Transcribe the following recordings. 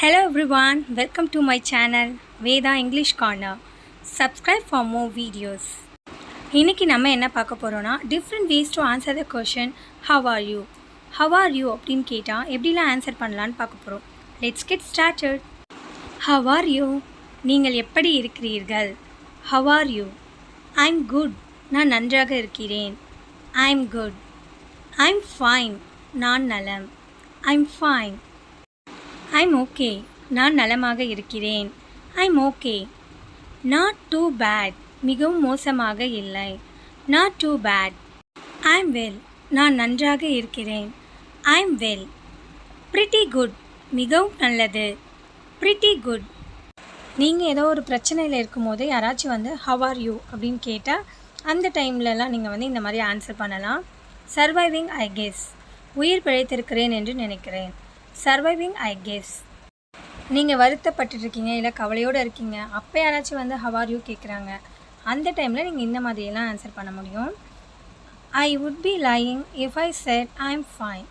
Hello everyone, welcome to my channel Vedha English Corner. Subscribe for more videos. இன்னைக்கு நம்ம என்ன பார்க்க போறோம்னா different ways to answer the question how are you? How are you அப்படினு கேட்டா எப்படிலாம் answer பண்ணலாம்னு பார்க்க போறோம். Let's get started. How are you? நீங்கள் எப்படி இருக்கிறீர்கள்? How are you? I'm good. நான் நன்றாக இருக்கிறேன். I'm good. I'm fine. நான் நலம். I'm fine. I'm okay. நான் நலமாக இருக்கிறேன். I'm okay. Not too bad. மிகவும் மோசமாக இல்லை. Not too bad. I'm well. நான் நன்றாக இருக்கிறேன். I'm well. Pretty good. மிகவும் நல்லது. Pretty good. நீங்கள் ஏதோ ஒரு பிரச்சனையில் இருக்கும்போது யாராச்சும் வந்து how are you அப்படின்னு கேட்டால் அந்த டைம்லலாம் நீங்கள் வந்து இந்த மாதிரி ஆன்சர் பண்ணலாம். Surviving I guess. உயிர் பிழைத்திருக்கிறேன் என்று நினைக்கிறேன். Surviving I guess. நீங்கள் வருத்தப்பட்டுருக்கீங்க இல்லை கவலையோடு இருக்கீங்க, அப்போ யாராச்சும் வந்து how are you கேட்குறாங்க, அந்த டைமில் நீங்கள் இந்த மாதிரியெல்லாம் ஆன்சர் பண்ண முடியும். I would be lying if I said I'm fine.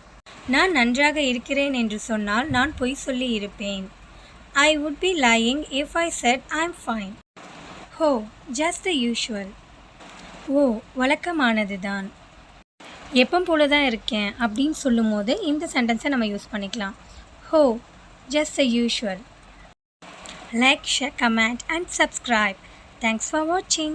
நான் நன்றாக இருக்கிறேன் என்று சொன்னால் நான் பொய் சொல்லி இருப்பேன். I would be lying if I said I'm fine. Oh, just the usual. ஓ, வழக்கமானது தான். எப்போ போல தான் இருக்கேன் அப்படின்னு சொல்லும் போது இந்த சென்டென்ஸை நம்ம யூஸ் பண்ணிக்கலாம். ஹோ, just the usual. Like, share, comment and subscribe. Thanks for watching.